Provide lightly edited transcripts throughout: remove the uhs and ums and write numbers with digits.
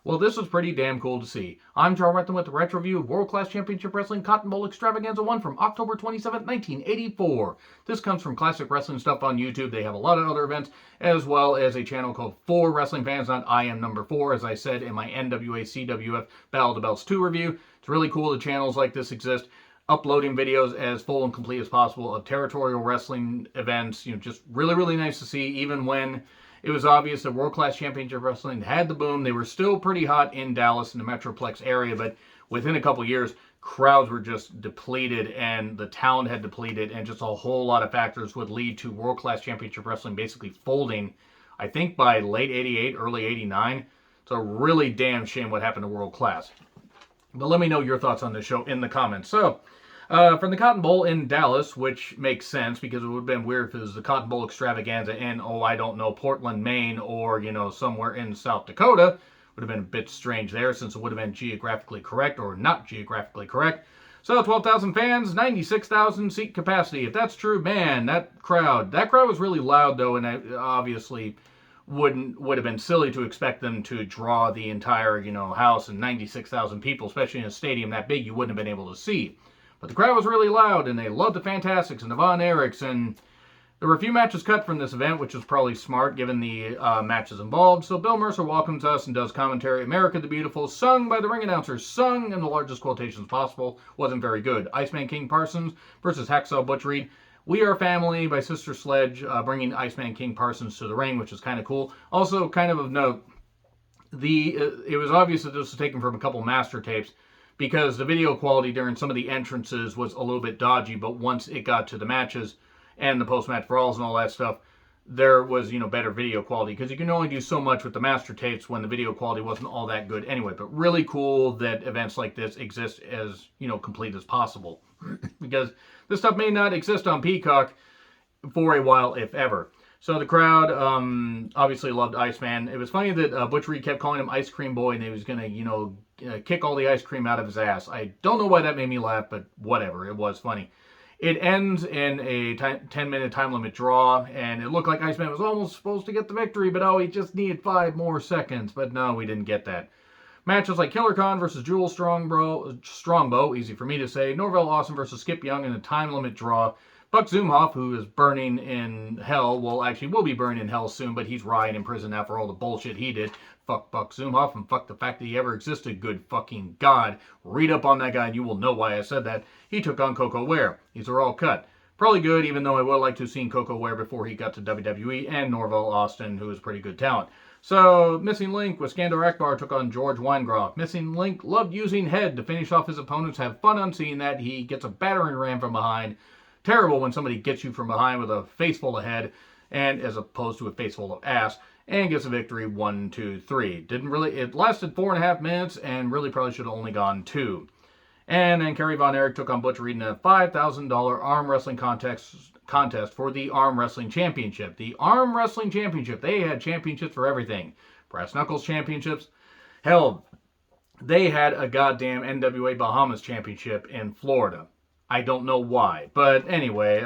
Well, this was pretty damn cool to see. I'm John Renton with the retro review of World Class Championship Wrestling Cotton Bowl Extravaganza 1 from October 27, 1984. This comes from Classic Wrestling Stuff on YouTube. They have a lot of other events, as well as a channel called 4 Wrestling Fans, not I Am Number 4, as I said in my NWA-CWF Battle of the Belts 2 review. It's really cool that channels like this exist, uploading videos as full and complete as possible of territorial wrestling events. Just really, really nice to see, even when it was obvious that World Class Championship Wrestling had the boom. They were still pretty hot in Dallas and the Metroplex area, but within a couple years, crowds were just depleted and the talent had depleted, and just a whole lot of factors would lead to World Class Championship Wrestling basically folding, I think by late 88, early 89. It's a really damn shame what happened to World Class. But let me know your thoughts on this show in the comments. So, from the Cotton Bowl in Dallas, which makes sense because it would have been weird if it was the Cotton Bowl Extravaganza in, I don't know, Portland, Maine, or, somewhere in South Dakota. Would have been a bit strange there since it would have been geographically correct or not geographically correct. So 12,000 fans, 96,000 seat capacity. If that's true, man, that crowd was really loud though, and I obviously would have been silly to expect them to draw the entire, house and 96,000 people, especially in a stadium that big, you wouldn't have been able to see. But the crowd was really loud, and they loved the Fantastics and the Von Erichs, and there were a few matches cut from this event, which was probably smart given the matches involved. So Bill Mercer welcomes us and does commentary. America the Beautiful, sung by the ring announcer, sung in the largest quotations possible, wasn't very good. Iceman King Parsons versus Hacksaw Butch Reed. We Are Family by Sister Sledge, bringing Iceman King Parsons to the ring, which is kind of cool. Also, kind of note, it was obvious that this was taken from a couple master tapes, because the video quality during some of the entrances was a little bit dodgy, but once it got to the matches and the post-match brawls and all that stuff, there was, better video quality, because you can only do so much with the master tapes when the video quality wasn't all that good anyway. But really cool that events like this exist as, complete as possible, because this stuff may not exist on Peacock for a while, if ever. So the crowd obviously loved Iceman. It was funny that Butch Reed kept calling him Ice Cream Boy, and he was going to, kick all the ice cream out of his ass. I don't know why that made me laugh, but whatever. It was funny. It ends in a 10-minute time limit draw, and it looked like Iceman was almost supposed to get the victory, but he just needed 5 more seconds. But no, we didn't get that. Matches like Killer Khan versus Jewel Strongbow, easy for me to say. Norvell Austin versus Skip Young in a time limit draw. Buck Zumhoff, who is burning in hell, will be burning in hell soon, but he's rotting in prison now for all the bullshit he did. Fuck Buck Zumhoff, and fuck the fact that he ever existed, good fucking God. Read up on that guy and you will know why I said that. He took on Coco Ware. These are all cut. Probably good, even though I would like to have seen Coco Ware before he got to WWE, and Norvell Austin, who is pretty good talent. So, Missing Link with Skandar Akbar took on George Weingroff. Missing Link loved using head to finish off his opponents. Have fun on seeing that. He gets a battering ram from behind. Terrible when somebody gets you from behind with a face full of head, and as opposed to a face full of ass, and gets a victory 1, 2, 3. It lasted 4.5 minutes, and really probably should have only gone 2. And then Kerry Von Erich took on Butch Reed in a $5,000 arm wrestling contest for the Arm Wrestling Championship. The Arm Wrestling Championship, they had championships for everything. Brass Knuckles championships. Hell, they had a goddamn NWA Bahamas championship in Florida. I don't know why. But anyway,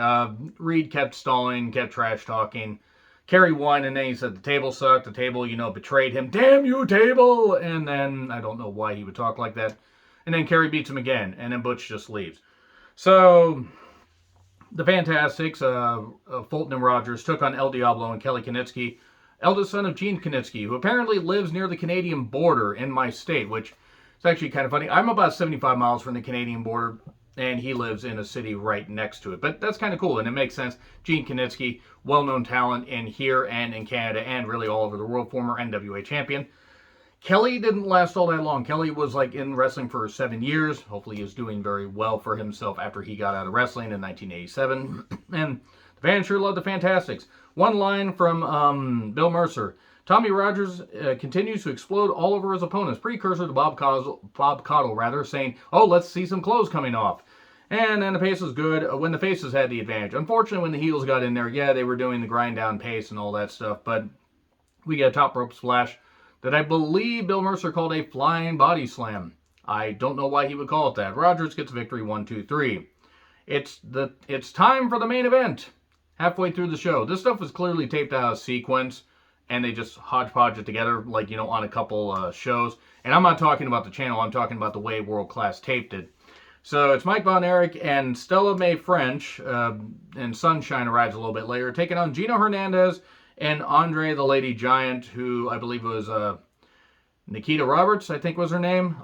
Reed kept stalling, kept trash talking. Kerry won, and then he said the table sucked. The table, betrayed him. Damn you, table! And then, I don't know why he would talk like that. And then Kerry beats him again, and then Butch just leaves. So, the Fantastics, Fulton and Rogers, took on El Diablo and Kelly Kinitsky, eldest son of Gene Kinitsky, who apparently lives near the Canadian border in my state, which is actually kind of funny. I'm about 75 miles from the Canadian border, and he lives in a city right next to it. But that's kind of cool, and it makes sense. Gene Kinitsky, well-known talent in here and in Canada and really all over the world, former NWA champion. Kelly didn't last all that long. Kelly was in wrestling for 7 years. Hopefully he's doing very well for himself after he got out of wrestling in 1987. And the fans sure loved the Fantastics. One line from Bill Mercer. Tommy Rogers continues to explode all over his opponents. Precursor to Bob Caudle, saying, "Oh, let's see some clothes coming off." And then the pace was good when the faces had the advantage. Unfortunately, when the heels got in there, yeah, they were doing the grind down pace and all that stuff. But we get a top rope splash that I believe Bill Mercer called a flying body slam. I don't know why he would call it that. Rogers gets victory 1, 2, 3. It's time for the main event. Halfway through the show. This stuff was clearly taped out of sequence. and they just hodgepodge it together, like, on a couple shows. And I'm not talking about the channel, I'm talking about the way World Class taped it. So it's Mike Von Erich and Stella Mae French, and Sunshine arrives a little bit later, taking on Gino Hernandez and Andre the Lady Giant, who I believe was Nikita Roberts, I think was her name.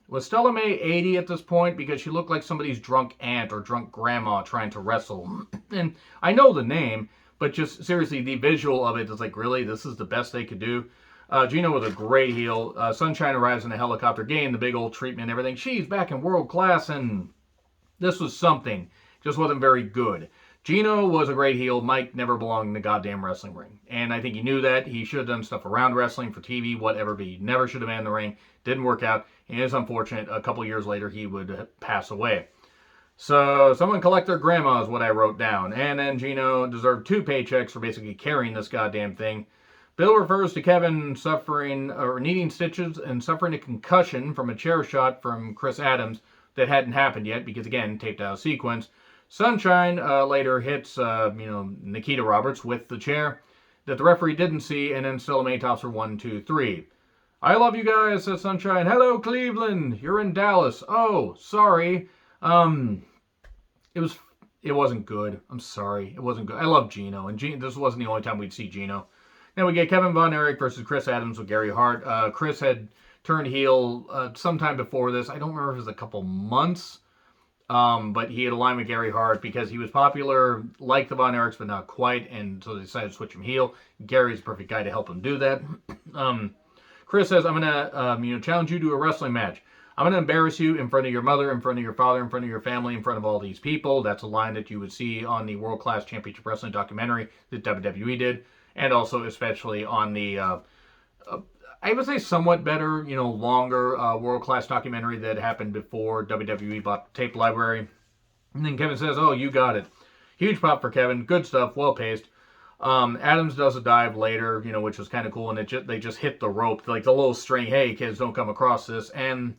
Was Stella Mae 80 at this point? Because she looked like somebody's drunk aunt or drunk grandma trying to wrestle. And I know the name, but just seriously, the visual of it is like, really, this is the best they could do? Gino was a great heel. Sunshine arrives in a helicopter, getting the big old treatment and everything. She's back in World Class, and this was something. Just wasn't very good. Gino was a great heel. Mike never belonged in the goddamn wrestling ring. And I think he knew that. He should have done stuff around wrestling, for TV, whatever, but he never should have been in the ring. Didn't work out. And it is unfortunate. A couple years later, he would pass away. So, someone collect their grandma is what I wrote down. And then Gino deserved 2 paychecks for basically carrying this goddamn thing. Bill refers to Kevin suffering or needing stitches and suffering a concussion from a chair shot from Chris Adams that hadn't happened yet because, again, taped out of sequence. Sunshine later hits, Nikita Roberts with the chair that the referee didn't see, and then Stella Mae tops her 1, 2, 3. I love you guys, says Sunshine. Hello, Cleveland. You're in Dallas. Oh, sorry. It wasn't good. I'm sorry. It wasn't good. I love Gino, and this wasn't the only time we'd see Gino. Then we get Kevin Von Erich versus Chris Adams with Gary Hart. Chris had turned heel sometime before this. I don't remember if it was a couple months, but he had aligned with Gary Hart because he was popular, like the Von Erichs, but not quite, and so they decided to switch him heel. Gary's the perfect guy to help him do that. Chris says, I'm going to challenge you to a wrestling match. I'm going to embarrass you in front of your mother, in front of your father, in front of your family, in front of all these people. That's a line that you would see on the World Class Championship Wrestling documentary that WWE did. And also especially on the, I would say somewhat better, longer World Class documentary that happened before WWE bought the tape library. And then Kevin says, oh, you got it. Huge pop for Kevin. Good stuff. Well paced. Adams does a dive later, which was kind of cool. And they just hit the rope, like the little string. Hey, kids, don't come across this. And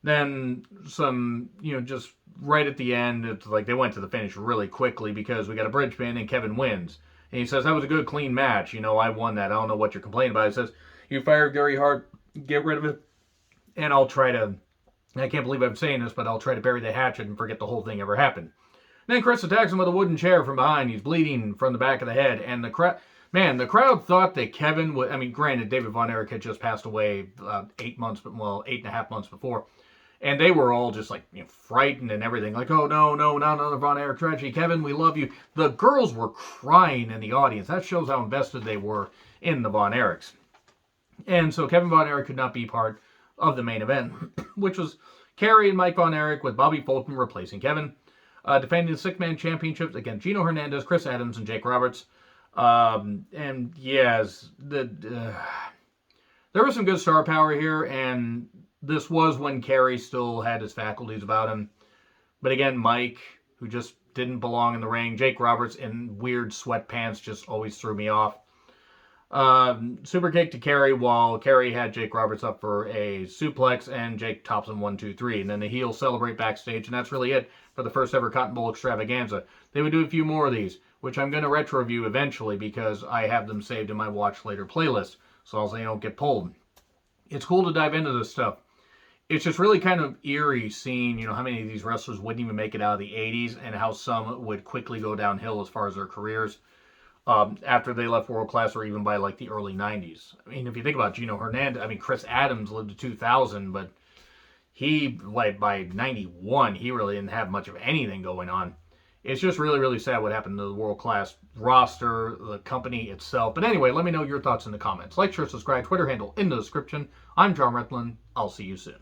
then some, just right at the end, it's like they went to the finish really quickly because we got a bridge pin and Kevin wins. And he says, that was a good, clean match. I won that. I don't know what you're complaining about. He says, you fired Gary Hart. Get rid of it. And I'll try to, I can't believe I'm saying this, but I'll try to bury the hatchet and forget the whole thing ever happened. And then Chris attacks him with a wooden chair from behind. He's bleeding from the back of the head. And the crowd thought that Kevin would, granted, David Von Erich had just passed away 8.5 months before. And they were all just like, frightened and everything. Like, oh, no, not another Von Erich tragedy. Kevin, we love you. The girls were crying in the audience. That shows how invested they were in the Von Erichs. And so Kevin Von Erich could not be part of the main event, which was Kerry and Mike Von Erich with Bobby Fulton replacing Kevin. Defending the 6-man championships against Gino Hernandez, Chris Adams, and Jake Roberts. And yes, there was some good star power here, and this was when Kerry still had his faculties about him. But again, Mike, who just didn't belong in the ring. Jake Roberts in weird sweatpants just always threw me off. Super kick to Kerry while Kerry had Jake Roberts up for a suplex, and Jake tops him 1, 2, 3. And then the heels celebrate backstage, and that's really it for the first ever Cotton Bowl Extravaganza. They would do a few more of these, which I'm going to retro review eventually because I have them saved in my watch later playlist, so I'll say they don't get pulled. It's cool to dive into this stuff. It's just really kind of eerie seeing, how many of these wrestlers wouldn't even make it out of the 80s and how some would quickly go downhill as far as their careers after they left World Class or even by like the early 90s. If you think about Gino Hernandez, Chris Adams lived to 2000, but he, by 91, he really didn't have much of anything going on. It's just really, really sad what happened to the World Class roster, the company itself. But anyway, let me know your thoughts in the comments. Like, share, subscribe, Twitter handle in the description. I'm John Retlin. I'll see you soon.